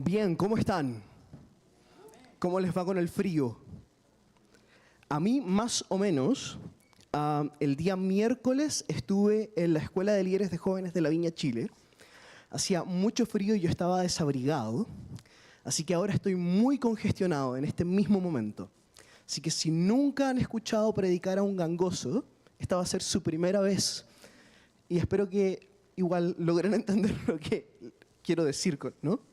Bien, ¿cómo están? ¿Cómo les va con el frío? A mí, más o menos, el día miércoles estuve en la Escuela de Líderes de Jóvenes de la Viña, Chile. Hacía mucho frío y yo estaba desabrigado, así que ahora estoy muy congestionado en este mismo momento. Así que si nunca han escuchado predicar a un gangoso, esta va a ser su primera vez. Y espero que igual logren entender lo que quiero decir, ¿no?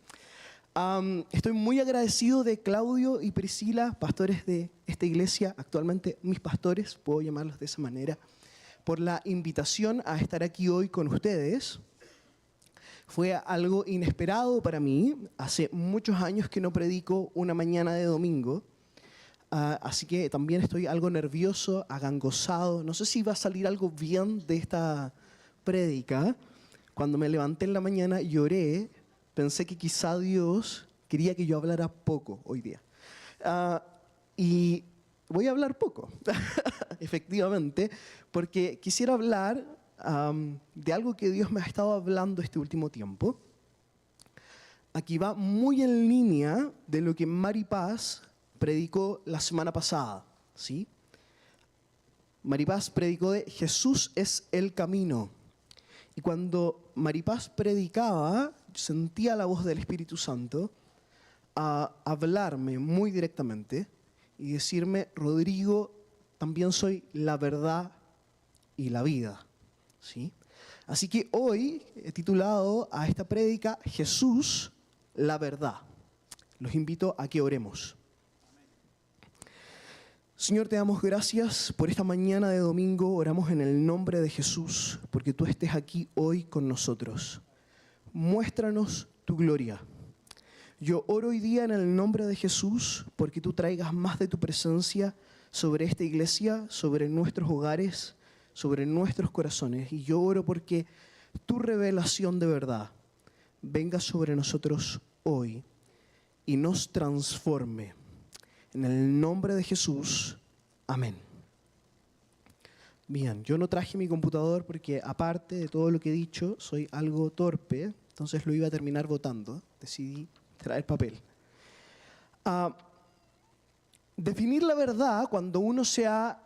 Estoy muy agradecido de Claudio y Priscila, pastores de esta iglesia, actualmente mis pastores, puedo llamarlos de esa manera, por la invitación a estar aquí hoy con ustedes. Fue algo inesperado para mí. Hace muchos años que no predico una mañana de domingo, así que también estoy algo nervioso, agangosado. No sé si va a salir algo bien de esta prédica. Cuando me levanté en la mañana lloré. Pensé que quizá Dios quería que yo hablara poco hoy día. Y voy a hablar poco, efectivamente, porque quisiera hablar de algo que Dios me ha estado hablando este último tiempo. Aquí va muy en línea de lo que Mari Paz predicó la semana pasada, ¿sí? Mari Paz predicó de Jesús es el camino. Y cuando Mari Paz predicaba, sentía la voz del Espíritu Santo a hablarme muy directamente y decirme: Rodrigo, también soy la verdad y la vida, ¿sí? Así que hoy he titulado a esta prédica Jesús, la verdad. Los invito a que oremos. Señor, te damos gracias por esta mañana de domingo. Oramos en el nombre de Jesús, porque tú estés aquí hoy con nosotros. Muéstranos tu gloria. Yo oro hoy día en el nombre de Jesús, porque tú traigas más de tu presencia sobre esta iglesia, sobre nuestros hogares, sobre nuestros corazones. Y yo oro porque tu revelación de verdad venga sobre nosotros hoy y nos transforme. En el nombre de Jesús, amén. Bien, yo no traje mi computador porque aparte de todo lo que he dicho, soy algo torpe, entonces lo iba a terminar votando. Decidí traer papel. Definir la verdad cuando uno se ha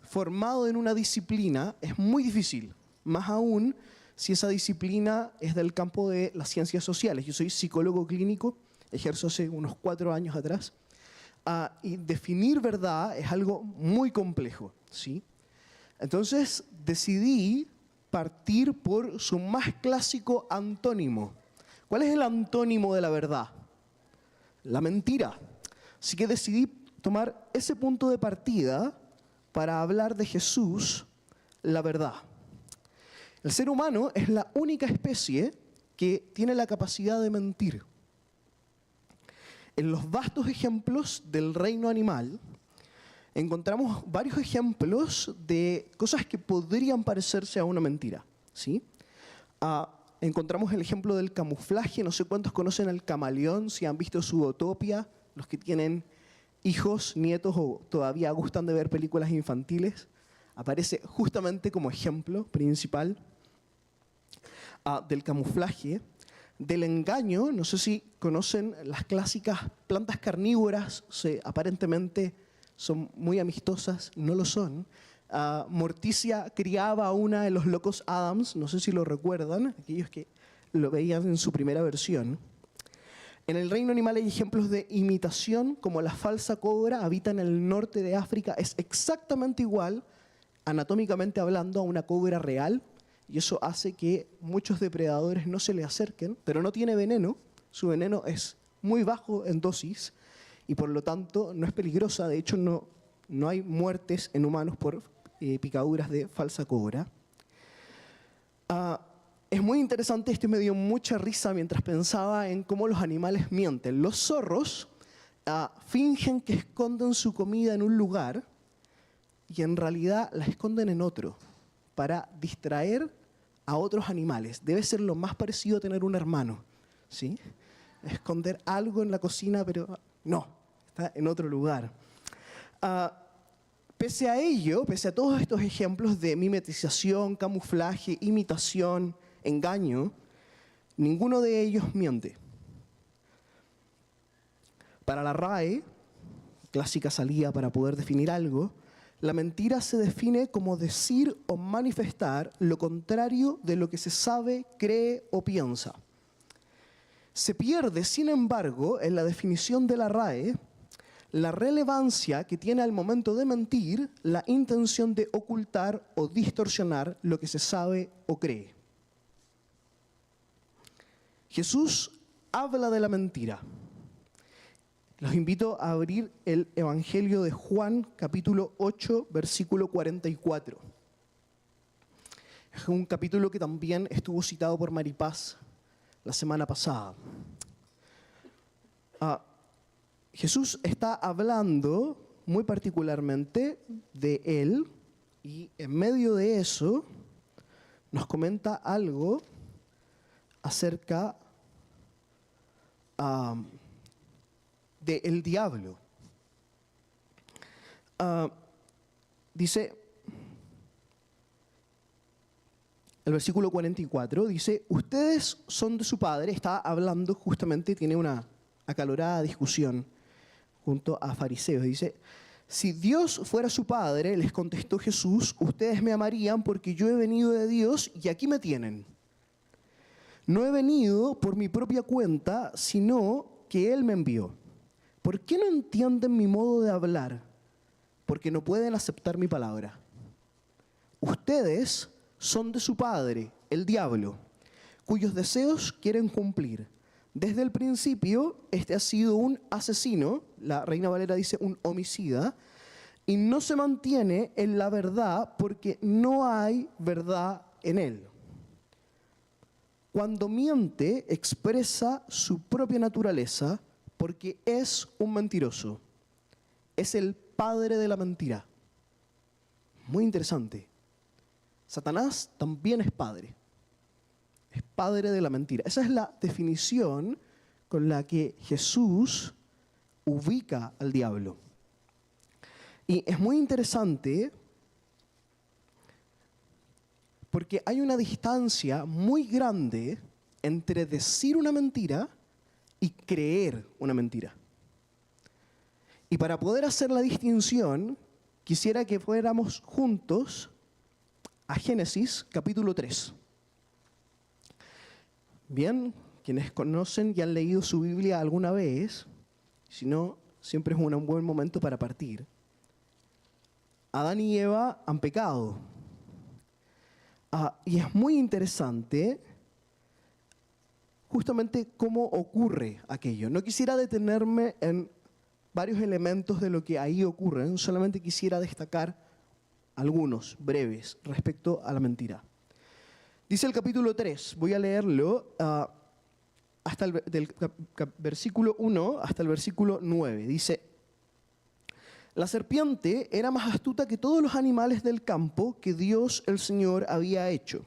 formado en una disciplina es muy difícil, más aún si esa disciplina es del campo de las ciencias sociales. Yo soy psicólogo clínico, ejerzo hace unos 4 años atrás, y definir verdad es algo muy complejo, ¿sí? Entonces decidí partir por su más clásico antónimo. ¿Cuál es el antónimo de la verdad? La mentira. Así que decidí tomar ese punto de partida para hablar de Jesús, la verdad. El ser humano es la única especie que tiene la capacidad de mentir. En los vastos ejemplos del reino animal, encontramos varios ejemplos de cosas que podrían parecerse a una mentira, ¿sí? Encontramos el ejemplo del camuflaje. No sé cuántos conocen al camaleón, si han visto Zootopia, los que tienen hijos, nietos o todavía gustan de ver películas infantiles. Aparece justamente como ejemplo principal del camuflaje. Del engaño, no sé si conocen las clásicas plantas carnívoras, aparentemente son muy amistosas, no lo son. Morticia criaba a una de los locos Adams, no sé si lo recuerdan, aquellos que lo veían en su primera versión. En el reino animal hay ejemplos de imitación, como la falsa cobra habita en el norte de África, es exactamente igual, anatómicamente hablando, a una cobra real. Y eso hace que muchos depredadores no se le acerquen, pero no tiene veneno, su veneno es muy bajo en dosis y por lo tanto no es peligrosa. De hecho, no hay muertes en humanos por picaduras de falsa cobra. Es muy interesante, esto me dio mucha risa mientras pensaba en cómo los animales mienten. Los zorros fingen que esconden su comida en un lugar y en realidad la esconden en otro, para distraer a otros animales. Debe ser lo más parecido a tener un hermano, ¿sí? Esconder algo en la cocina, pero no, está en otro lugar. Pese a ello, pese a todos estos ejemplos de mimetización, camuflaje, imitación, engaño, ninguno de ellos miente. Para la RAE, clásica salida para poder definir algo, la mentira se define como decir o manifestar lo contrario de lo que se sabe, cree o piensa. Se pierde, sin embargo, en la definición de la RAE, la relevancia que tiene al momento de mentir la intención de ocultar o distorsionar lo que se sabe o cree. Jesús habla de la mentira. Los invito a abrir el Evangelio de Juan, capítulo 8, versículo 44. Es un capítulo que también estuvo citado por Maripaz la semana pasada. Jesús está hablando muy particularmente de Él y en medio de eso nos comenta algo acerca del diablo. Dice, el versículo 44 dice, ustedes son de su padre, está hablando justamente, tiene una acalorada discusión junto a fariseos. Dice, si Dios fuera su padre, les contestó Jesús, ustedes me amarían porque yo he venido de Dios y aquí me tienen. No he venido por mi propia cuenta, sino que Él me envió. ¿Por qué no entienden mi modo de hablar? Porque no pueden aceptar mi palabra. Ustedes son de su padre, el diablo, cuyos deseos quieren cumplir. Desde el principio, este ha sido un asesino, la Reina Valera dice un homicida, y no se mantiene en la verdad porque no hay verdad en él. Cuando miente, expresa su propia naturaleza porque es un mentiroso. Es el padre de la mentira. Muy interesante. Satanás también es padre. Es padre de la mentira. Esa es la definición con la que Jesús ubica al diablo. Y es muy interesante porque hay una distancia muy grande entre decir una mentira y creer una mentira. Y para poder hacer la distinción, quisiera que fuéramos juntos a Génesis capítulo 3. Bien, quienes conocen y han leído su Biblia alguna vez, si no, siempre es un buen momento para partir. Adán y Eva han pecado. Y es muy interesante justamente cómo ocurre aquello. No quisiera detenerme en varios elementos de lo que ahí ocurren, solamente quisiera destacar algunos breves respecto a la mentira. Dice el capítulo 3, voy a leerlo hasta del versículo 1 hasta el versículo 9. Dice, la serpiente era más astuta que todos los animales del campo que Dios el Señor había hecho.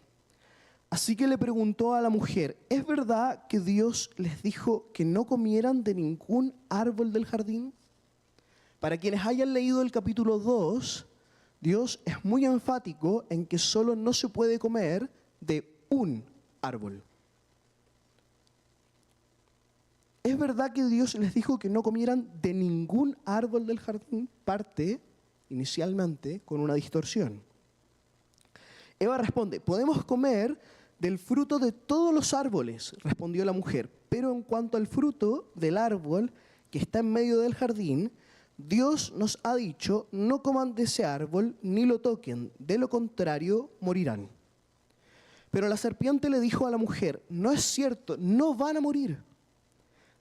Así que le preguntó a la mujer, ¿es verdad que Dios les dijo que no comieran de ningún árbol del jardín? Para quienes hayan leído el capítulo 2, Dios es muy enfático en que solo no se puede comer de un árbol. ¿Es verdad que Dios les dijo que no comieran de ningún árbol del jardín? Parte, inicialmente, con una distorsión. Eva responde, podemos comer del fruto de todos los árboles, respondió la mujer, pero en cuanto al fruto del árbol que está en medio del jardín, Dios nos ha dicho, no coman de ese árbol ni lo toquen, de lo contrario morirán. Pero la serpiente le dijo a la mujer, no es cierto, no van a morir.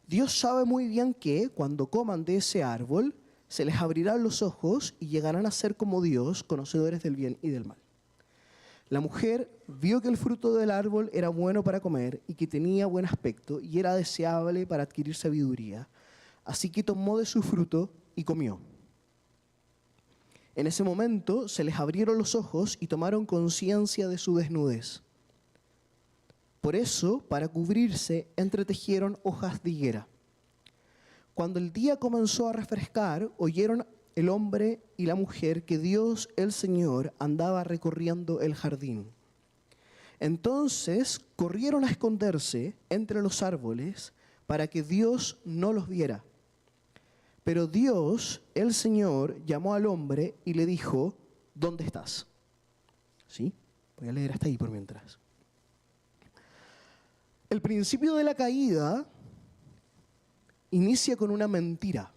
Dios sabe muy bien que cuando coman de ese árbol, se les abrirán los ojos y llegarán a ser como Dios, conocedores del bien y del mal. La mujer vio que el fruto del árbol era bueno para comer y que tenía buen aspecto y era deseable para adquirir sabiduría. Así que tomó de su fruto y comió. En ese momento se les abrieron los ojos y tomaron conciencia de su desnudez. Por eso, para cubrirse, entretejieron hojas de higuera. Cuando el día comenzó a refrescar, oyeron el hombre y la mujer que Dios, el Señor, andaba recorriendo el jardín. Entonces corrieron a esconderse entre los árboles para que Dios no los viera. Pero Dios, el Señor, llamó al hombre y le dijo, ¿dónde estás? ¿Sí? Voy a leer hasta ahí por mientras. El principio de la caída inicia con una mentira.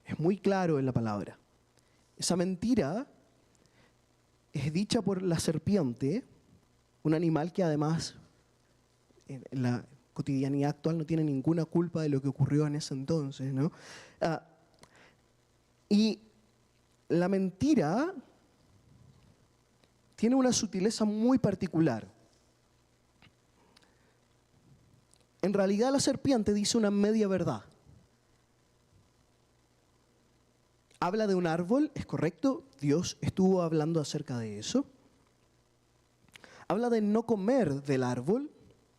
Es muy claro en la palabra. Esa mentira es dicha por la serpiente, un animal que además en la cotidianidad actual no tiene ninguna culpa de lo que ocurrió en ese entonces, ¿no? Y la mentira tiene una sutileza muy particular. En realidad la serpiente dice una media verdad. Habla de un árbol, es correcto, Dios estuvo hablando acerca de eso. Habla de no comer del árbol,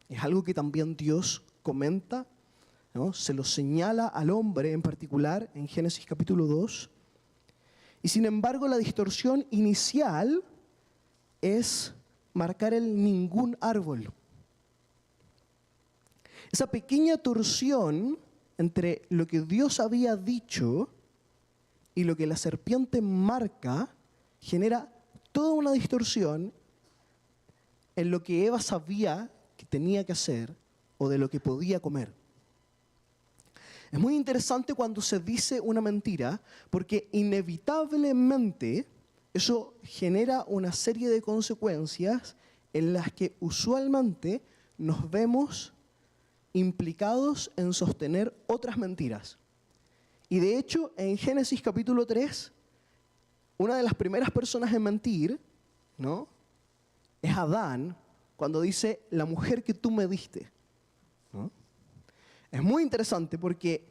es algo que también Dios comenta, ¿no? Se lo señala al hombre en particular en Génesis capítulo 2. Y sin embargo la distorsión inicial es marcar el ningún árbol. Esa pequeña torsión entre lo que Dios había dicho y lo que la serpiente marca genera toda una distorsión en lo que Eva sabía que tenía que hacer o de lo que podía comer. Es muy interesante cuando se dice una mentira porque inevitablemente eso genera una serie de consecuencias en las que usualmente nos vemos implicados en sostener otras mentiras. Y de hecho, en Génesis capítulo 3, una de las primeras personas en mentir, ¿no?, es Adán, cuando dice, la mujer que tú me diste, ¿no? Es muy interesante porque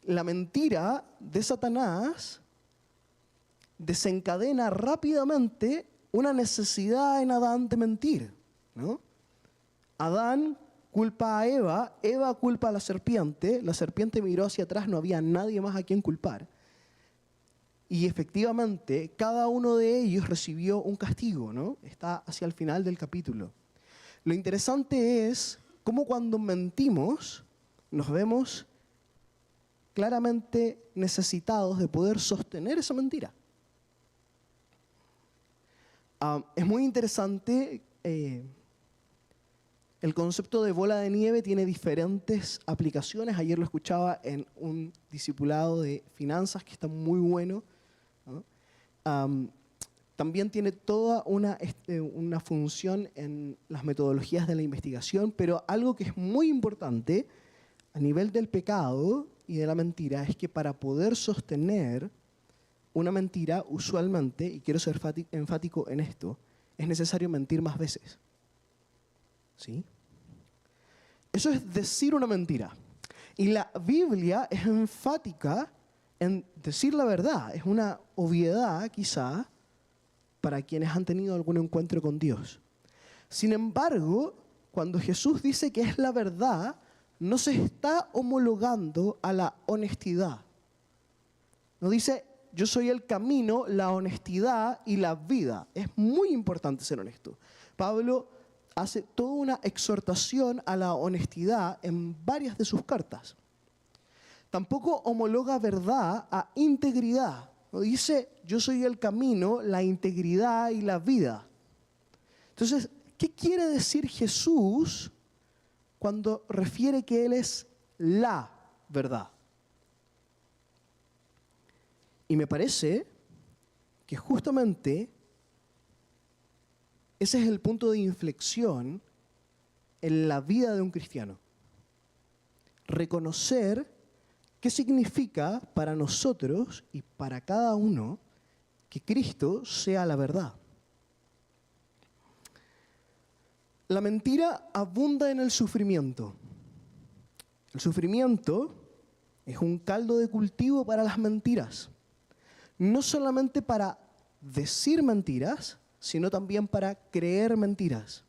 la mentira de Satanás desencadena rápidamente una necesidad en Adán de mentir, ¿no? Adán culpa a Eva, Eva culpa a la serpiente miró hacia atrás, no había nadie más a quien culpar. Y efectivamente, cada uno de ellos recibió un castigo, ¿no? Está hacia el final del capítulo. Lo interesante es cómo cuando mentimos nos vemos claramente necesitados de poder sostener esa mentira. Es muy interesante, el concepto de bola de nieve tiene diferentes aplicaciones. Ayer lo escuchaba en un discipulado de finanzas que está muy bueno, ¿no? También tiene toda una función en las metodologías de la investigación, pero algo que es muy importante a nivel del pecado y de la mentira es que para poder sostener una mentira, usualmente, y quiero ser enfático en esto, es necesario mentir más veces. ¿Sí? Eso es decir una mentira. Y la Biblia es enfática en decir la verdad. Es una obviedad, quizá, para quienes han tenido algún encuentro con Dios. Sin embargo, cuando Jesús dice que es la verdad, no se está homologando a la honestidad. No dice, yo soy el camino, la honestidad y la vida. Es muy importante ser honesto. Pablo hace toda una exhortación a la honestidad en varias de sus cartas. Tampoco homologa verdad a integridad. No dice, yo soy el camino, la integridad y la vida. Entonces, ¿qué quiere decir Jesús cuando refiere que Él es la verdad? Y me parece que justamente ese es el punto de inflexión en la vida de un cristiano. Reconocer qué significa para nosotros y para cada uno que Cristo sea la verdad. La mentira abunda en el sufrimiento. El sufrimiento es un caldo de cultivo para las mentiras. No solamente para decir mentiras, sino también para creer mentiras.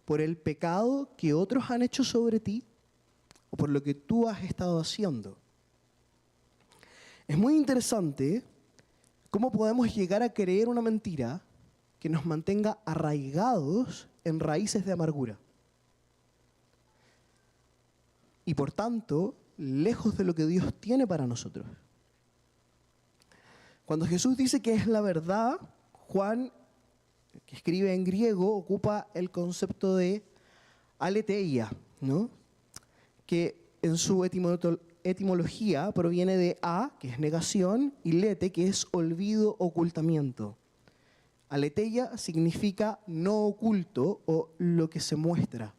Por el pecado que otros han hecho sobre ti o por lo que tú has estado haciendo. Es muy interesante cómo podemos llegar a creer una mentira que nos mantenga arraigados en raíces de amargura. Y por tanto, lejos de lo que Dios tiene para nosotros. Cuando Jesús dice que es la verdad, Juan, que escribe en griego, ocupa el concepto de aletheia, ¿no? Que en su etimología proviene de a, que es negación, y lete, que es olvido, ocultamiento. Aletheia significa no oculto o lo que se muestra.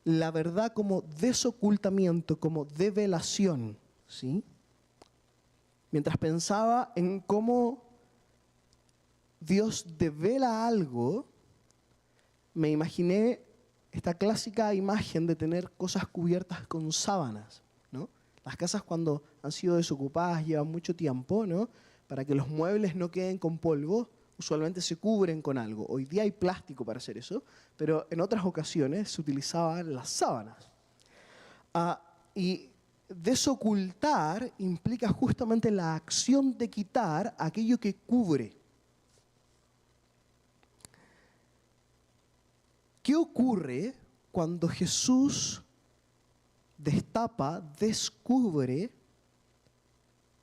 La verdad como desocultamiento, como develación, ¿sí? Mientras pensaba en cómo Dios devela algo, me imaginé esta clásica imagen de tener cosas cubiertas con sábanas, ¿no? Las casas cuando han sido desocupadas llevan mucho tiempo, ¿no? Para que los muebles no queden con polvo, usualmente se cubren con algo. Hoy día hay plástico para hacer eso, pero en otras ocasiones se utilizaban las sábanas. Y desocultar implica justamente la acción de quitar aquello que cubre. ¿Qué ocurre cuando Jesús destapa, descubre,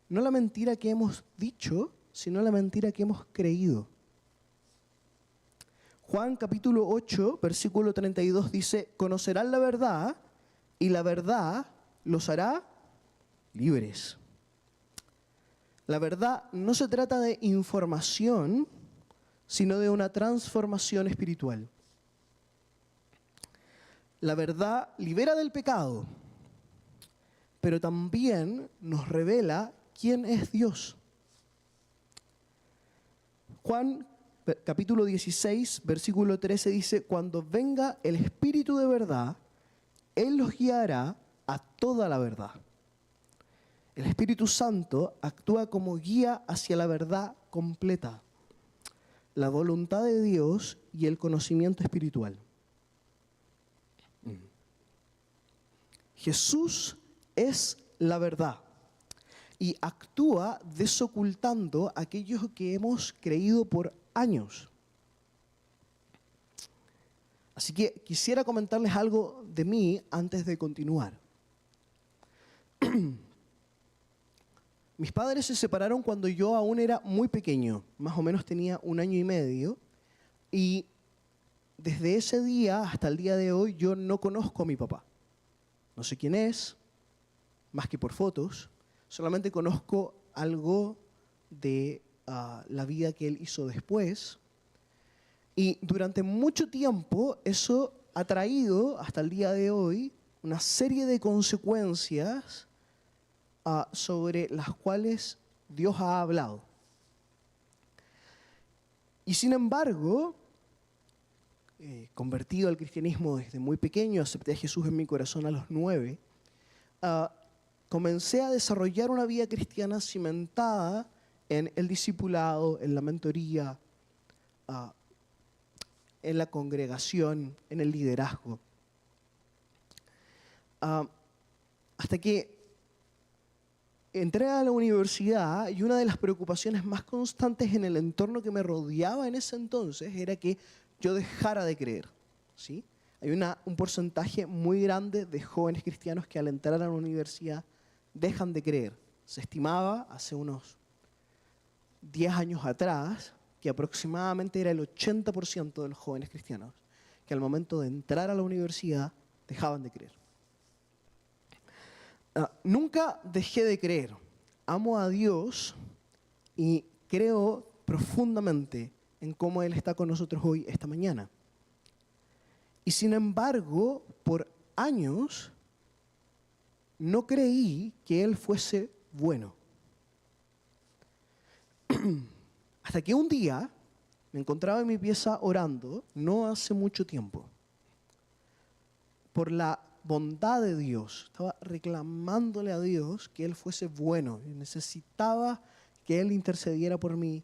no la mentira que hemos dicho, sino la mentira que hemos creído? Juan capítulo 8, versículo 32 dice, conocerán la verdad y la verdad los hará libres. La verdad no se trata de información, sino de una transformación espiritual. La verdad libera del pecado, pero también nos revela quién es Dios. Juan capítulo 16, versículo 13 dice, cuando venga el Espíritu de verdad, Él los guiará a toda la verdad. El Espíritu Santo actúa como guía hacia la verdad completa, la voluntad de Dios y el conocimiento espiritual. Jesús es la verdad y actúa desocultando aquello que hemos creído por años. Así que quisiera comentarles algo de mí antes de continuar. Mis padres se separaron cuando yo aún era muy pequeño, más o menos tenía 1 año y medio, y desde ese día hasta el día de hoy yo no conozco a mi papá. No sé quién es, más que por fotos, solamente conozco algo de la vida que él hizo después. Y durante mucho tiempo eso ha traído, hasta el día de hoy, una serie de consecuencias sobre las cuales Dios ha hablado. Y sin embargo, convertido al cristianismo desde muy pequeño, acepté a Jesús en mi corazón a los 9, comencé a desarrollar una vida cristiana cimentada en el discipulado, en la mentoría, en la congregación, en el liderazgo. Hasta que entré a la universidad y una de las preocupaciones más constantes en el entorno que me rodeaba en ese entonces era que yo dejara de creer, ¿sí? Hay un porcentaje muy grande de jóvenes cristianos que al entrar a la universidad dejan de creer. Se estimaba hace unos 10 años atrás que aproximadamente era el 80% de los jóvenes cristianos que al momento de entrar a la universidad dejaban de creer. Nunca dejé de creer. Amo a Dios y creo profundamente en cómo Él está con nosotros hoy, esta mañana. Y sin embargo, por años, no creí que Él fuese bueno. Hasta que un día me encontraba en mi pieza orando, no hace mucho tiempo, por la bondad de Dios. Estaba reclamándole a Dios que Él fuese bueno. Y necesitaba que Él intercediera por mí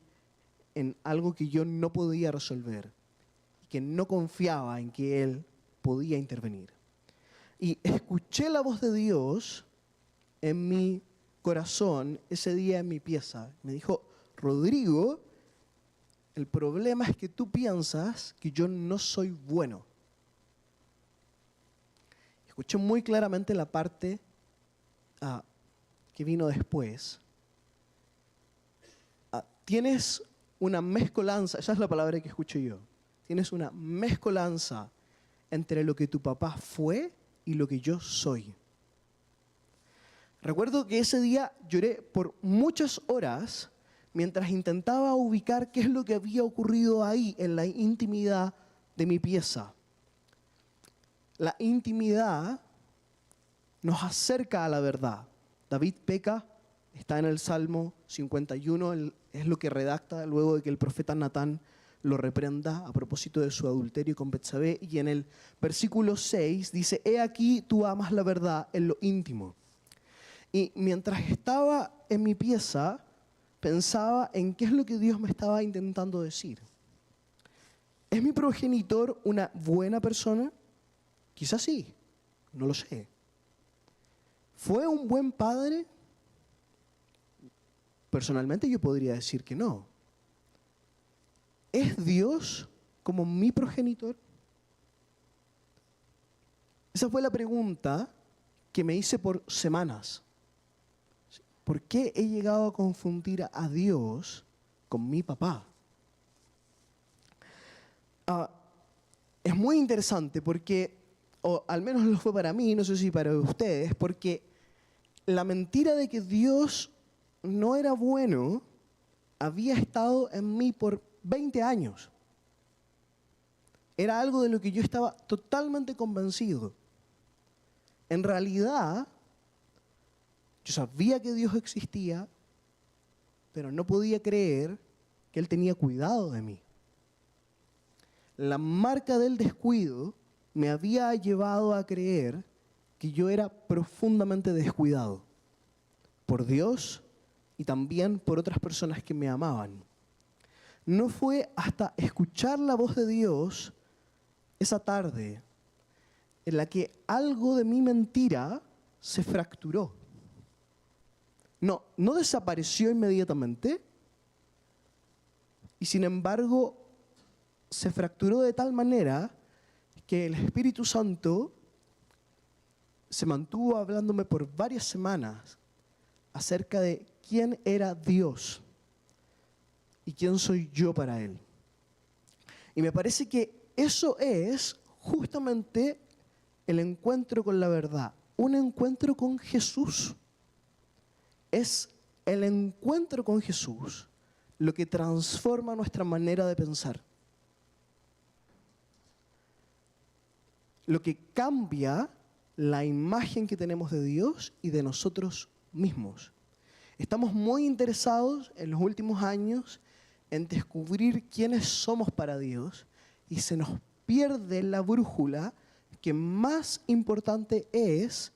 en algo que yo no podía resolver, que no confiaba en que Él podía intervenir. Y escuché la voz de Dios en mi corazón ese día en mi pieza. Me dijo, Rodrigo, el problema es que tú piensas que yo no soy bueno. Escuché muy claramente la parte que vino después. Tienes una mezcolanza, esa es la palabra que escuché yo. Tienes una mezcolanza entre lo que tu papá fue y lo que yo soy. Recuerdo que ese día lloré por muchas horas mientras intentaba ubicar qué es lo que había ocurrido ahí en la intimidad de mi pieza. La intimidad nos acerca a la verdad. David peca, está en el Salmo 51, es lo que redacta luego de que el profeta Natán lo reprenda a propósito de su adulterio con Betsabé. Y en el versículo 6 dice, he aquí tú amas la verdad en lo íntimo. Y mientras estaba en mi pieza, pensaba en qué es lo que Dios me estaba intentando decir. ¿Es mi progenitor una buena persona? Quizás sí, no lo sé. ¿Fue un buen padre? Personalmente yo podría decir que no. ¿Es Dios como mi progenitor? Esa fue la pregunta que me hice por semanas. ¿Por qué he llegado a confundir a Dios con mi papá? Es muy interesante porque, o al menos lo fue para mí, no sé si para ustedes, porque la mentira de que Dios no era bueno había estado en mí por 20 años. Era algo de lo que yo estaba totalmente convencido. En realidad, yo sabía que Dios existía, pero no podía creer que Él tenía cuidado de mí. La marca del descuido me había llevado a creer que yo era profundamente descuidado por Dios y también por otras personas que me amaban. No fue hasta escuchar la voz de Dios esa tarde en la que algo de mi mentira se fracturó. No desapareció inmediatamente y sin embargo se fracturó de tal manera que el Espíritu Santo se mantuvo hablándome por varias semanas acerca de quién era Dios y quién soy yo para Él. Y me parece que eso es justamente el encuentro con la verdad, un encuentro con Jesús. Es el encuentro con Jesús lo que transforma nuestra manera de pensar. Lo que cambia la imagen que tenemos de Dios y de nosotros mismos. Estamos muy interesados en los últimos años en descubrir quiénes somos para Dios y se nos pierde la brújula que más importante es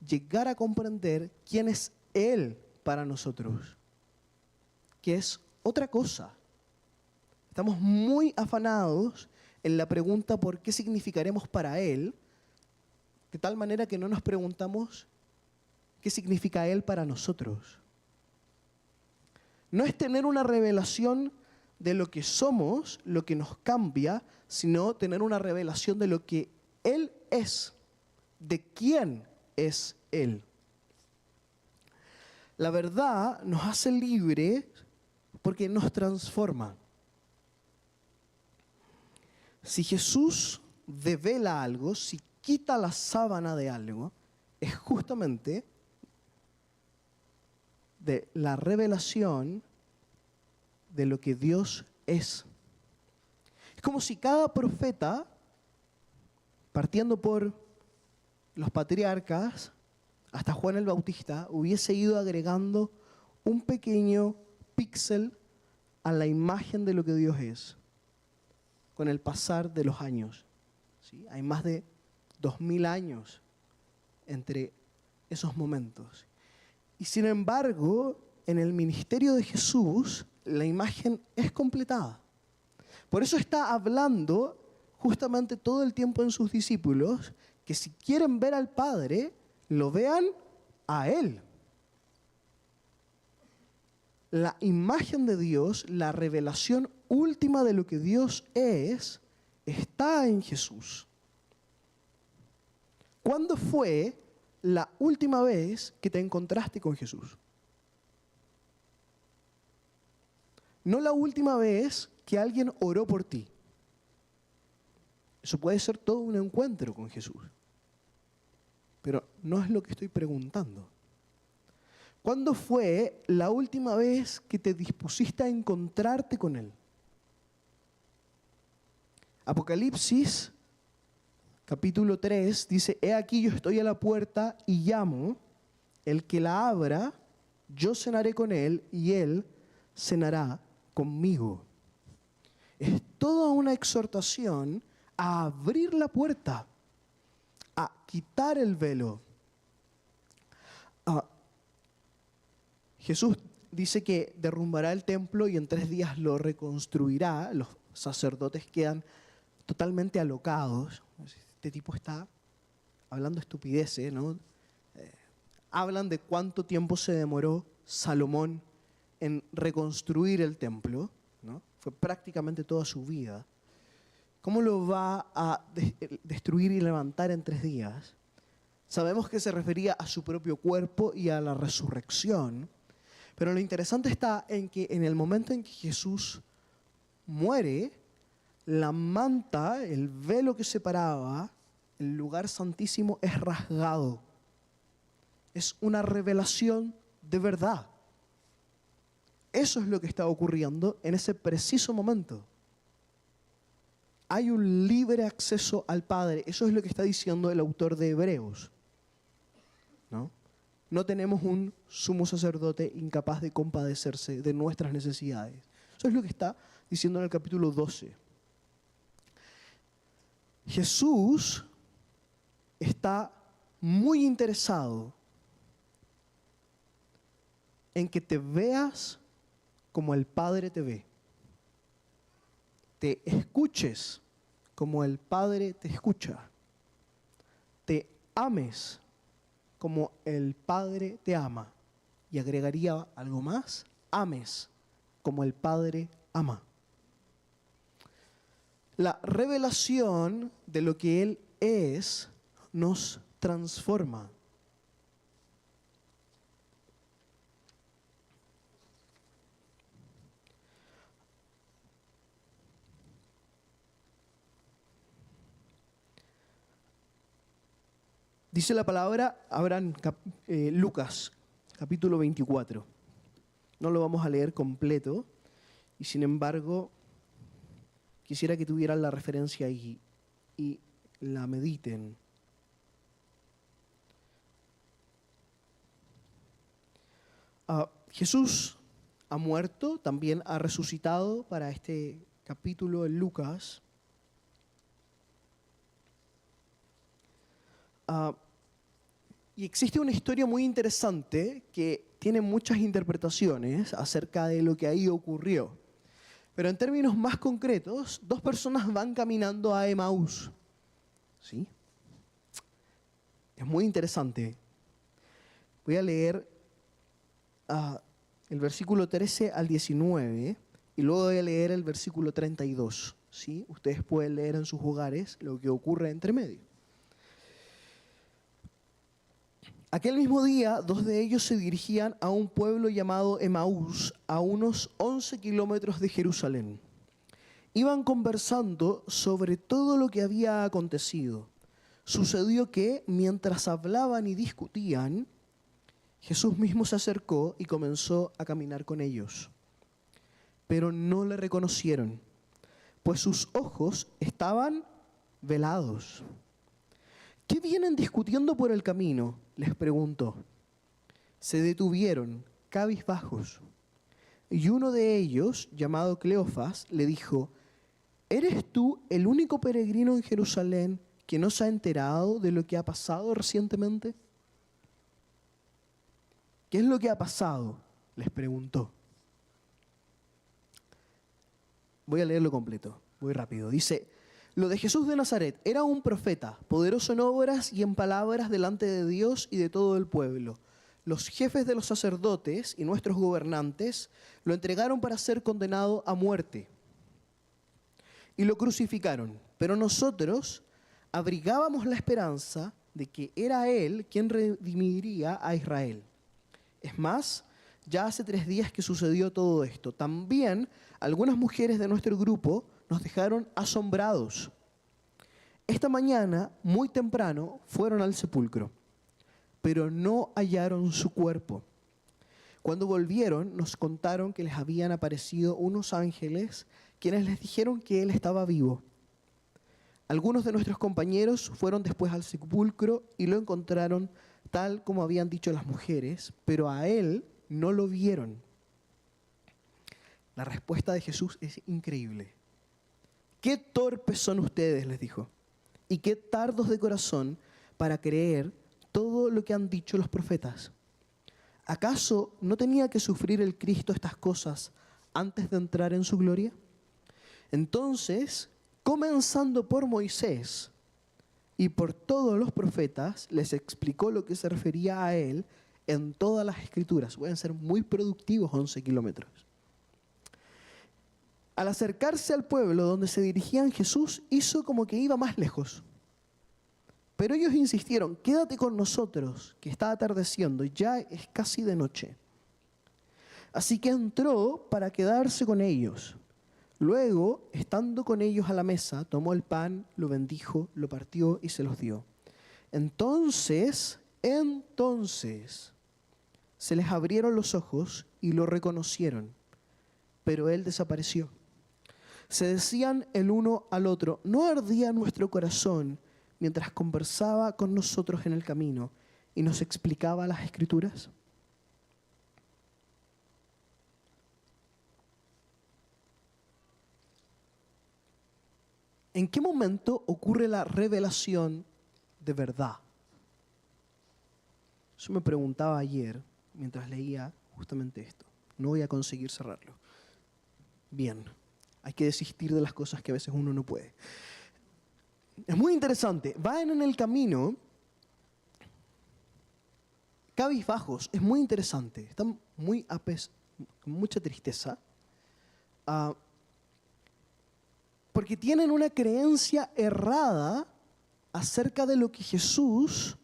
llegar a comprender quién es Él para nosotros, que es otra cosa. Estamos muy afanados en la pregunta por qué significaremos para Él, de tal manera que no nos preguntamos qué significa Él para nosotros. No es tener una revelación de lo que somos, lo que nos cambia, sino tener una revelación de lo que Él es, de quién es Él. La verdad nos hace libres porque nos transforma. Si Jesús devela algo, si quita la sábana de algo, es justamente de la revelación de lo que Dios es. Es como si cada profeta, partiendo por los patriarcas hasta Juan el Bautista, hubiese ido agregando un pequeño píxel a la imagen de lo que Dios es con el pasar de los años. ¿Sí? Hay más de 2000 años entre esos momentos. Y sin embargo, en el ministerio de Jesús, la imagen es completada. Por eso está hablando justamente todo el tiempo en sus discípulos que si quieren ver al Padre, lo vean a Él. La imagen de Dios, la revelación última de lo que Dios es, está en Jesús. ¿Cuándo fue la última vez que te encontraste con Jesús? No la última vez que alguien oró por ti. Eso puede ser todo un encuentro con Jesús. Pero no es lo que estoy preguntando. ¿Cuándo fue la última vez que te dispusiste a encontrarte con Él? Apocalipsis, capítulo 3, dice: He aquí yo estoy a la puerta y llamo, el que la abra, yo cenaré con él y él cenará conmigo. Es toda una exhortación a abrir la puerta, a quitar el velo. Jesús dice que derrumbará el templo y en 3 días lo reconstruirá. Los sacerdotes quedan totalmente alocados. Este tipo está hablando estupideces, ¿no? Hablan de cuánto tiempo se demoró Salomón en reconstruir el templo, ¿no? Fue prácticamente toda su vida. ¿Cómo lo va a destruir y levantar en 3 días? Sabemos que se refería a su propio cuerpo y a la resurrección, pero lo interesante está en que en el momento en que Jesús muere, la manta, el velo que separaba el lugar santísimo es rasgado. Es una revelación de verdad. Eso es lo que está ocurriendo en ese preciso momento. Hay un libre acceso al Padre. Eso es lo que está diciendo el autor de Hebreos. No tenemos un sumo sacerdote incapaz de compadecerse de nuestras necesidades. Eso es lo que está diciendo en el capítulo 12. Jesús está muy interesado en que te veas como el Padre te ve. Te escuches como el Padre te escucha. Te ames como el Padre te ama. Y agregaría algo más: ames como el Padre ama. La revelación de lo que Él es nos transforma. Dice la palabra, abran Lucas, capítulo 24. No lo vamos a leer completo, y sin embargo, quisiera que tuvieran la referencia y la mediten. Jesús ha muerto, también ha resucitado para este capítulo en Lucas. Y existe una historia muy interesante que tiene muchas interpretaciones acerca de lo que ahí ocurrió. Pero en términos más concretos, 2 personas van caminando a Emaús. ¿Sí? Es muy interesante. Voy a leer el versículo 13 al 19 y luego voy a leer el versículo 32. ¿Sí? Ustedes pueden leer en sus hogares lo que ocurre entre medio. Aquel mismo día, 2 de ellos se dirigían a un pueblo llamado Emaús, a unos 11 kilómetros de Jerusalén. Iban conversando sobre todo lo que había acontecido. Sucedió que, mientras hablaban y discutían, Jesús mismo se acercó y comenzó a caminar con ellos. Pero no le reconocieron, pues sus ojos estaban velados. ¿Qué vienen discutiendo por el camino?, les preguntó. Se detuvieron, cabizbajos. Y uno de ellos, llamado Cleofas, le dijo: ¿Eres tú el único peregrino en Jerusalén que no se ha enterado de lo que ha pasado recientemente? ¿Qué es lo que ha pasado?, les preguntó. Voy a leerlo completo, voy rápido. Dice: lo de Jesús de Nazaret era un profeta, poderoso en obras y en palabras delante de Dios y de todo el pueblo. Los jefes de los sacerdotes y nuestros gobernantes lo entregaron para ser condenado a muerte y lo crucificaron. Pero nosotros abrigábamos la esperanza de que era Él quien redimiría a Israel. Es más, ya hace 3 días que sucedió todo esto. También algunas mujeres de nuestro grupo nos dejaron asombrados. Esta mañana, muy temprano, fueron al sepulcro, pero no hallaron su cuerpo. Cuando volvieron, nos contaron que les habían aparecido unos ángeles quienes les dijeron que él estaba vivo. Algunos de nuestros compañeros fueron después al sepulcro y lo encontraron tal como habían dicho las mujeres, pero a él no lo vieron. La respuesta de Jesús es increíble. ¡Qué torpes son ustedes!, les dijo, y qué tardos de corazón para creer todo lo que han dicho los profetas. ¿Acaso no tenía que sufrir el Cristo estas cosas antes de entrar en su gloria? Entonces, comenzando por Moisés y por todos los profetas, les explicó lo que se refería a él en todas las escrituras. Pueden ser muy productivos 11 kilómetros. Al acercarse al pueblo donde se dirigían, Jesús hizo como que iba más lejos. Pero ellos insistieron: quédate con nosotros, que está atardeciendo, ya es casi de noche. Así que entró para quedarse con ellos. Luego, estando con ellos a la mesa, tomó el pan, lo bendijo, lo partió y se los dio. Entonces, se les abrieron los ojos y lo reconocieron, pero él desapareció. Se decían el uno al otro: ¿no ardía nuestro corazón mientras conversaba con nosotros en el camino y nos explicaba las Escrituras? ¿En qué momento ocurre la revelación de verdad? Yo me preguntaba ayer, mientras leía justamente esto. No voy a conseguir cerrarlo. Bien, hay que desistir de las cosas que a veces uno no puede. Es muy interesante. Van en el camino cabizbajos. Es muy interesante. Están muy con mucha tristeza. Porque tienen una creencia errada acerca de lo que Jesús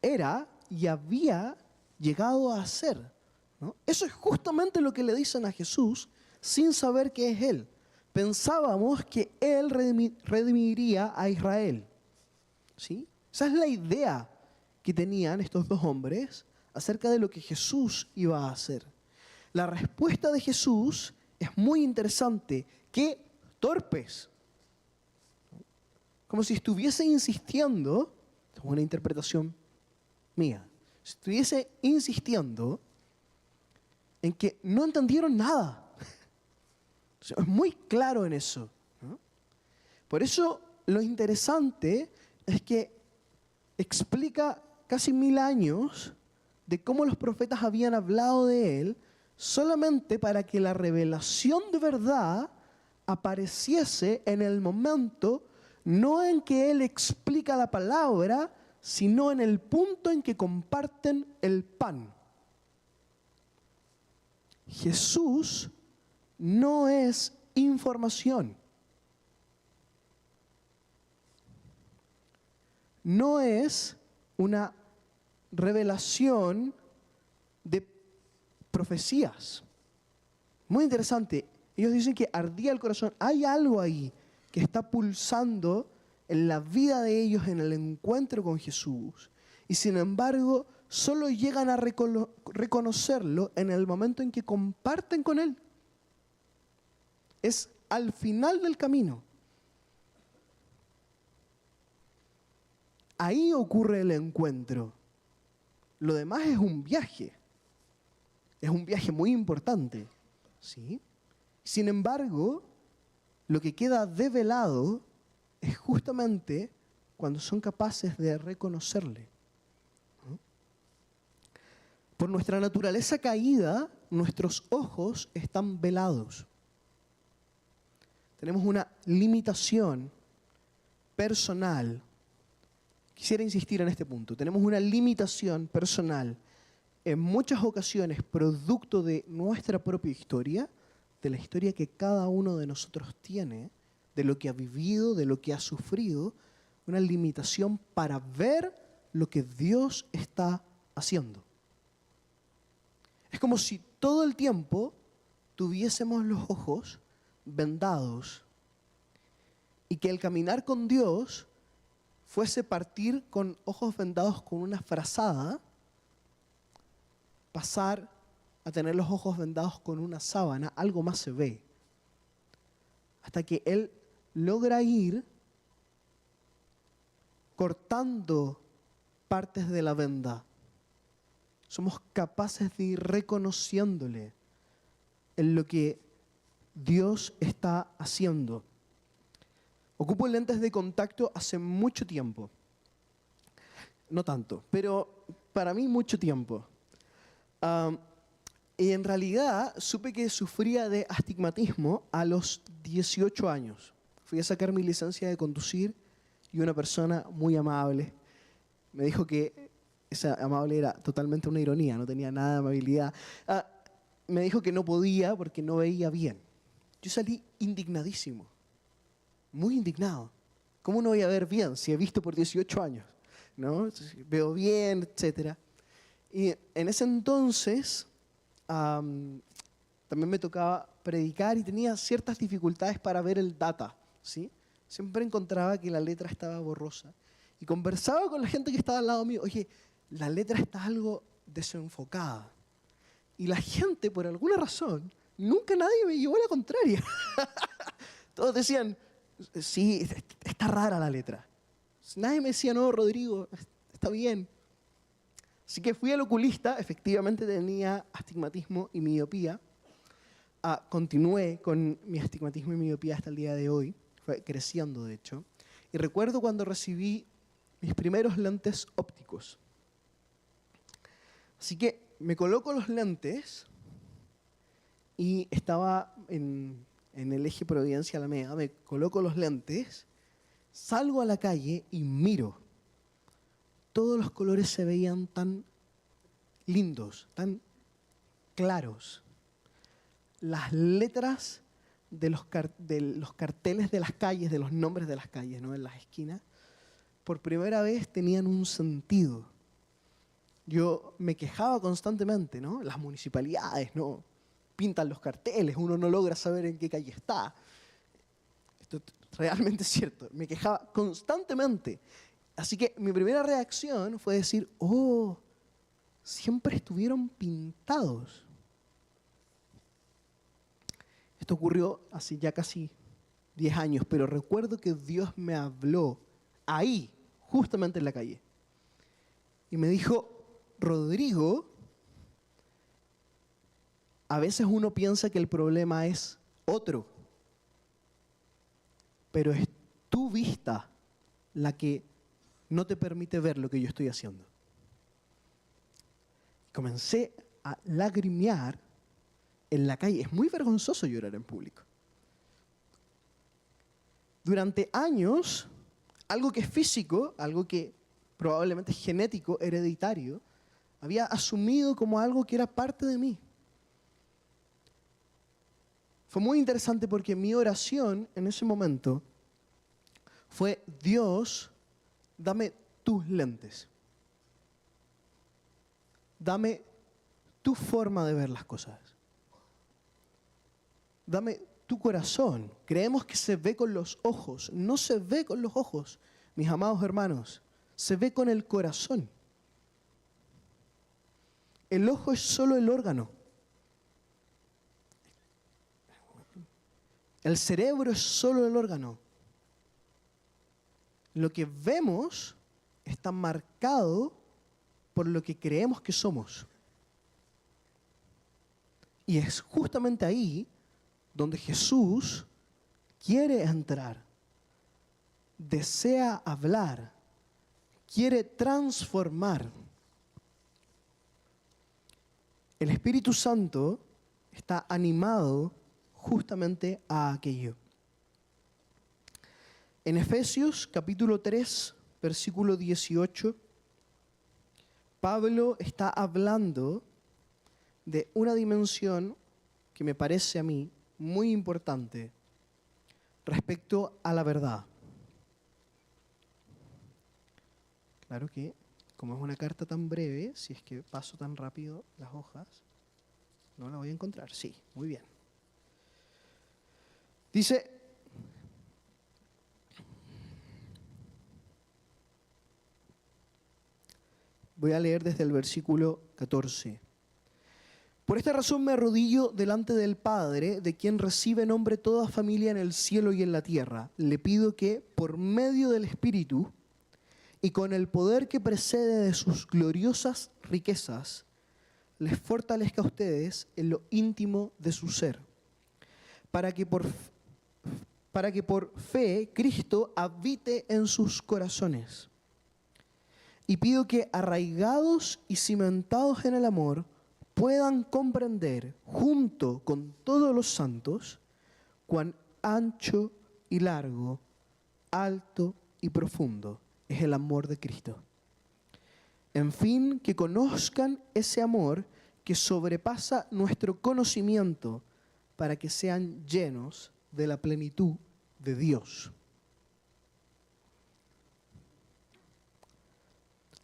era y había llegado a hacer, ¿no? Eso es justamente lo que le dicen a Jesús sin saber que es Él. Pensábamos que Él redimiría a Israel, ¿sí? Esa es la idea que tenían estos dos hombres acerca de lo que Jesús iba a hacer. La respuesta de Jesús es muy interesante. ¡Qué torpes! Como si estuviese insistiendo, es una interpretación mía, si estuviese insistiendo en que no entendieron nada. Es muy claro en eso, ¿no? Por eso lo interesante es que explica casi 1000 años de cómo los profetas habían hablado de él solamente para que la revelación de verdad apareciese en el momento, no en que él explica la palabra, sino en el punto en que comparten el pan. Jesús no es información. No es una revelación de profecías. Muy interesante. Ellos dicen que ardía el corazón. Hay algo ahí que está pulsando en la vida de ellos en el encuentro con Jesús. Y sin embargo, solo llegan a reconocerlo en el momento en que comparten con Él. Es al final del camino. Ahí ocurre el encuentro. Lo demás es un viaje. Es un viaje muy importante, ¿sí? Sin embargo, lo que queda develado es justamente cuando son capaces de reconocerle, ¿no? Por nuestra naturaleza caída, nuestros ojos están velados. Tenemos una limitación personal. Quisiera insistir en este punto. Tenemos una limitación personal en muchas ocasiones producto de nuestra propia historia, de la historia que cada uno de nosotros tiene, de lo que ha vivido, de lo que ha sufrido, una limitación para ver lo que Dios está haciendo. Es como si todo el tiempo tuviésemos los ojos vendados y que el caminar con Dios fuese partir con ojos vendados con una frazada, pasar a tener los ojos vendados con una sábana, algo más se ve. Hasta que Él logra ir cortando partes de la venda. Somos capaces de ir reconociéndole en lo que Dios está haciendo. Ocupo lentes de contacto hace mucho tiempo. No tanto, pero para mí mucho tiempo. Y en realidad supe que sufría de astigmatismo a los 18 años. Fui a sacar mi licencia de conducir y una persona muy amable me dijo que esa amable era totalmente una ironía, no tenía nada de amabilidad. Me dijo que no podía porque no veía bien. Yo salí indignadísimo, muy indignado. ¿Cómo no voy a ver bien si he visto por 18 años? ¿No? Veo bien, etc. Y en ese entonces también me tocaba predicar y tenía ciertas dificultades para ver el data, ¿sí? Siempre encontraba que la letra estaba borrosa. Y conversaba con la gente que estaba al lado mío. Oye, la letra está algo desenfocada. Y la gente, por alguna razón, nunca nadie me llevó a la contraria. Todos decían, sí, está rara la letra. Nadie me decía, no, Rodrigo, está bien. Así que fui al oculista, efectivamente tenía astigmatismo y miopía. Continué con mi astigmatismo y miopía hasta el día de hoy, fue creciendo de hecho. Y recuerdo cuando recibí mis primeros lentes ópticos. Así que me coloco los lentes y estaba en el eje Providencia-Alameda, me coloco los lentes, salgo a la calle y miro. Todos los colores se veían tan lindos, tan claros. Las letras de los carteles de las calles, de los nombres de las calles, ¿no? En las esquinas, por primera vez tenían un sentido. Yo me quejaba constantemente, ¿no? Las municipalidades, ¿no? Pintan los carteles, uno no logra saber en qué calle está. Esto realmente es cierto. Me quejaba constantemente. Así que mi primera reacción fue decir, oh, siempre estuvieron pintados. Esto ocurrió hace ya casi 10 años, pero recuerdo que Dios me habló ahí, justamente en la calle. Y me dijo, Rodrigo, a veces uno piensa que el problema es otro, pero es tu vista la que no te permite ver lo que yo estoy haciendo. Comencé a lagrimear en la calle. Es muy vergonzoso llorar en público. Durante años, algo que es físico, algo que probablemente es genético, hereditario, había asumido como algo que era parte de mí. Fue muy interesante porque mi oración en ese momento fue, Dios, dame tus lentes. Dame tu forma de ver las cosas. Dame tu corazón. Creemos que se ve con los ojos. No se ve con los ojos, mis amados hermanos. Se ve con el corazón. El ojo es solo el órgano. El cerebro es solo el órgano. Lo que vemos está marcado por lo que creemos que somos. Y es justamente ahí donde Jesús quiere entrar, desea hablar, quiere transformar. El Espíritu Santo está animado justamente a aquello. En Efesios capítulo 3, versículo 18, Pablo está hablando de una dimensión que me parece a mí muy importante respecto a la verdad. Claro que como es una carta tan breve, si es que paso tan rápido las hojas, no la voy a encontrar. Sí, muy bien. Dice, voy a leer desde el versículo 14. Por esta razón me arrodillo delante del Padre, de quien recibe nombre toda familia en el cielo y en la tierra. Le pido que, por medio del Espíritu y con el poder que precede de sus gloriosas riquezas, les fortalezca a ustedes en lo íntimo de su ser, para que por fe Cristo habite en sus corazones. Y pido que, arraigados y cimentados en el amor, puedan comprender, junto con todos los santos, cuán ancho y largo, alto y profundo es el amor de Cristo. En fin, que conozcan ese amor que sobrepasa nuestro conocimiento, para que sean llenos de la plenitud de Dios.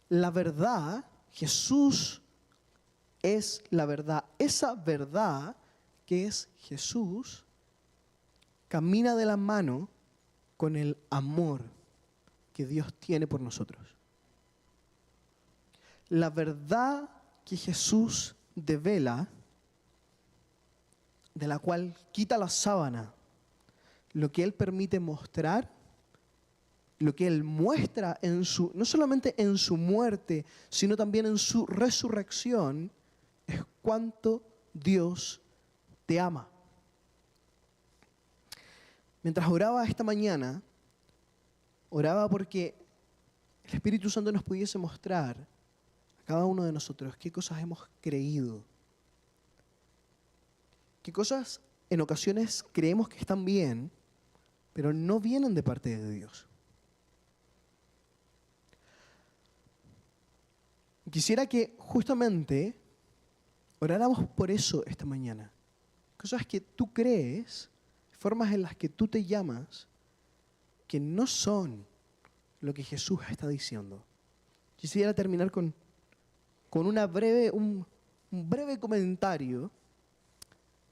La verdad, Jesús es la verdad. Esa verdad que es Jesús camina de la mano con el amor que Dios tiene por nosotros. La verdad que Jesús devela, de la cual quita la sábana, lo que Él permite mostrar, lo que Él muestra en no solamente en su muerte, sino también en su resurrección, es cuánto Dios te ama. Mientras oraba esta mañana, oraba porque el Espíritu Santo nos pudiese mostrar a cada uno de nosotros qué cosas hemos creído, qué cosas en ocasiones creemos que están bien, pero no vienen de parte de Dios. Quisiera que justamente oráramos por eso esta mañana. Cosas que tú crees, formas en las que tú te llamas, que no son lo que Jesús está diciendo. Quisiera terminar con un breve comentario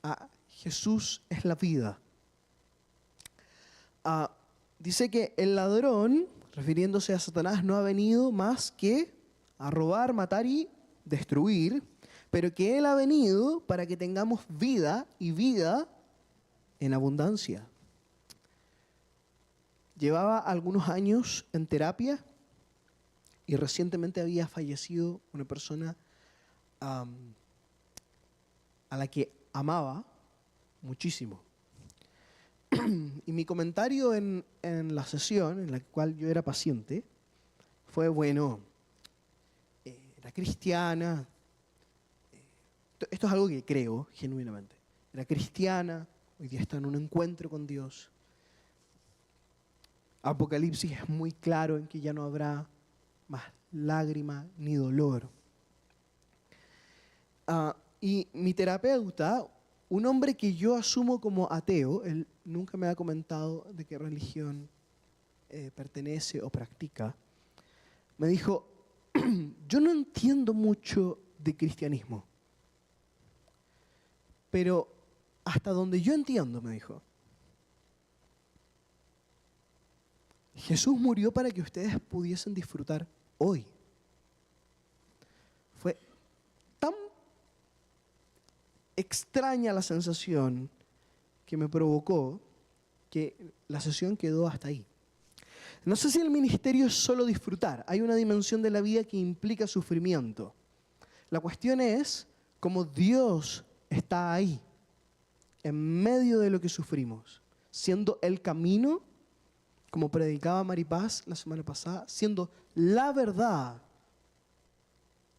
a Jesús es la vida. Dice que el ladrón, refiriéndose a Satanás, no ha venido más que a robar, matar y destruir, pero que Él ha venido para que tengamos vida y vida en abundancia. Llevaba algunos años en terapia y recientemente había fallecido una persona a la que amaba muchísimo. Y mi comentario en la sesión en la cual yo era paciente fue, bueno, era cristiana, esto es algo que creo genuinamente, era cristiana, hoy día está en un encuentro con Dios. Apocalipsis es muy claro en que ya no habrá más lágrima ni dolor. Y mi terapeuta, un hombre que yo asumo como ateo, él nunca me ha comentado de qué religión pertenece o practica, me dijo, yo no entiendo mucho de cristianismo, pero hasta donde yo entiendo, me dijo, Jesús murió para que ustedes pudiesen disfrutar hoy. Fue tan extraña la sensación que me provocó que la sesión quedó hasta ahí. No sé si el ministerio es solo disfrutar. Hay una dimensión de la vida que implica sufrimiento. La cuestión es cómo Dios está ahí, en medio de lo que sufrimos, siendo el camino, como predicaba Maripaz la semana pasada, siendo la verdad,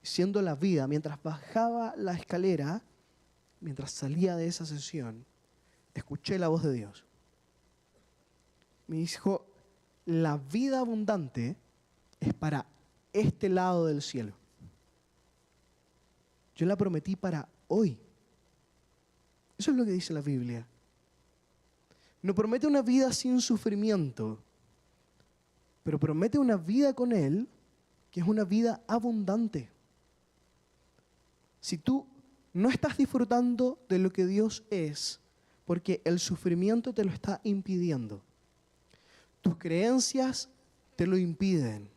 siendo la vida. Mientras bajaba la escalera, mientras salía de esa sesión, escuché la voz de Dios. Me dijo, la vida abundante es para este lado del cielo. Yo la prometí para hoy. Eso es lo que dice la Biblia. No promete una vida sin sufrimiento, pero promete una vida con Él que es una vida abundante. Si tú no estás disfrutando de lo que Dios es, porque el sufrimiento te lo está impidiendo, tus creencias te lo impiden,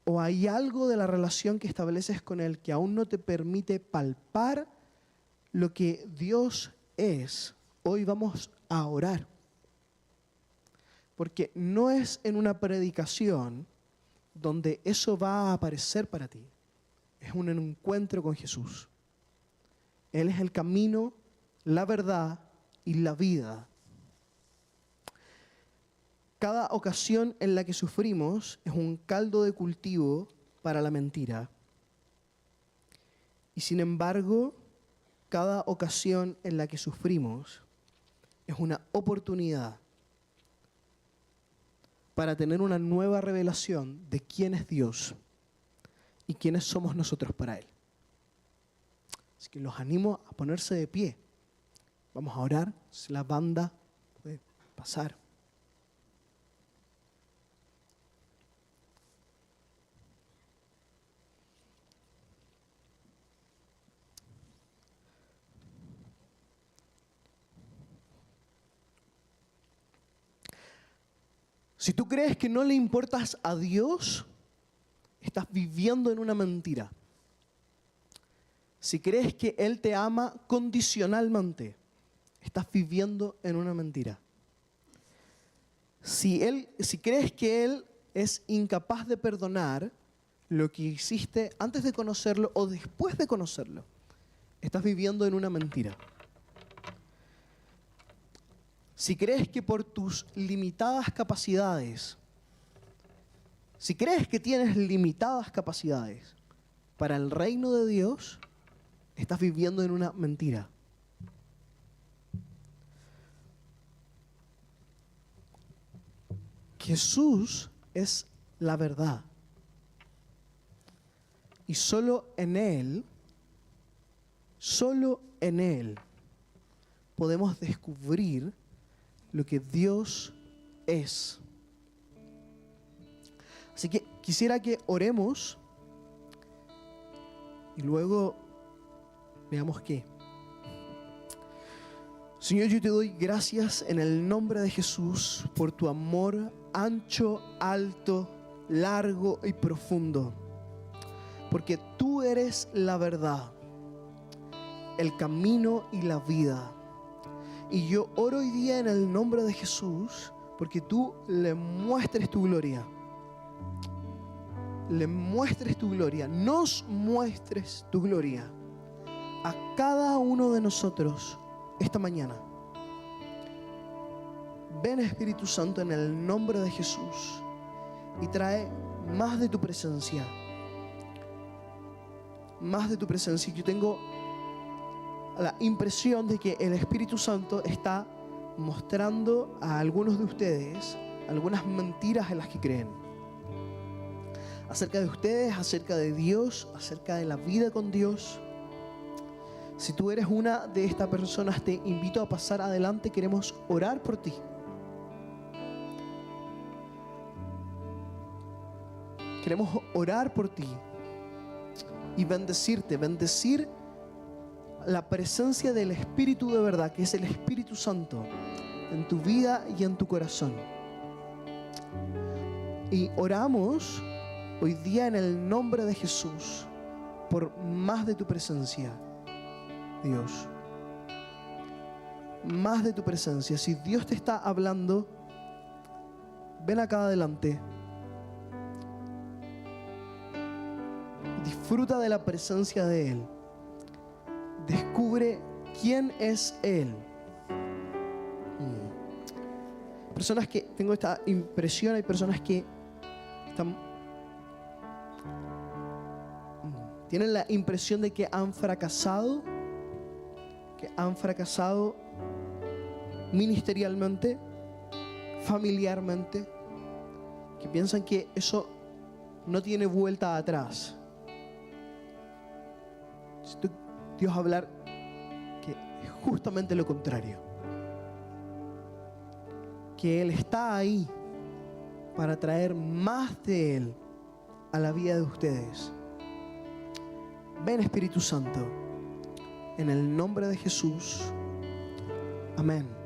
o hay algo de la relación que estableces con Él que aún no te permite palpar lo que Dios es, hoy vamos a orar. Porque no es en una predicación donde eso va a aparecer para ti. Es un encuentro con Jesús. Él es el camino, la verdad y la vida. Cada ocasión en la que sufrimos es un caldo de cultivo para la mentira. Y sin embargo, cada ocasión en la que sufrimos es una oportunidad para tener una nueva revelación de quién es Dios y quiénes somos nosotros para Él. Así que los animo a ponerse de pie. Vamos a orar. Si la banda puede pasar. Si tú crees que no le importas a Dios, estás viviendo en una mentira. Si crees que Él te ama condicionalmente, estás viviendo en una mentira. Si crees que Él es incapaz de perdonar lo que hiciste antes de conocerlo o después de conocerlo, estás viviendo en una mentira. Si crees que por tus limitadas capacidades, si crees que tienes limitadas capacidades para el reino de Dios, estás viviendo en una mentira. Jesús es la verdad. Y solo en Él, podemos descubrir lo que Dios es. Así que quisiera que oremos y luego veamos qué. Señor, yo te doy gracias en el nombre de Jesús por tu amor ancho, alto, largo y profundo. Porque tú eres la verdad, el camino y la vida. Y yo oro hoy día en el nombre de Jesús porque tú le muestres tu gloria. Le muestres tu gloria, nos muestres tu gloria a cada uno de nosotros esta mañana. Ven, Espíritu Santo, en el nombre de Jesús y trae más de tu presencia. Más de tu presencia. Yo tengo la impresión de que el Espíritu Santo está mostrando a algunos de ustedes algunas mentiras en las que creen. Acerca de ustedes, acerca de Dios, acerca de la vida con Dios. Si tú eres una de estas personas, te invito a pasar adelante. Queremos orar por ti. Queremos orar por ti y bendecirte, bendecir la presencia del Espíritu de verdad, que es el Espíritu Santo, en tu vida y en tu corazón. Y oramos hoy día en el nombre de Jesús por más de tu presencia, Dios. Más de tu presencia. Si Dios te está hablando, ven acá adelante. Disfruta de la presencia de Él. Descubre quién es Él. Personas que, tengo esta impresión, hay personas que tienen la impresión de que han fracasado ministerialmente, familiarmente, que piensan que eso no tiene vuelta atrás. Dios va a hablar que es justamente lo contrario. Que Él está ahí para traer más de Él a la vida de ustedes. Ven, Espíritu Santo, en el nombre de Jesús. Amén.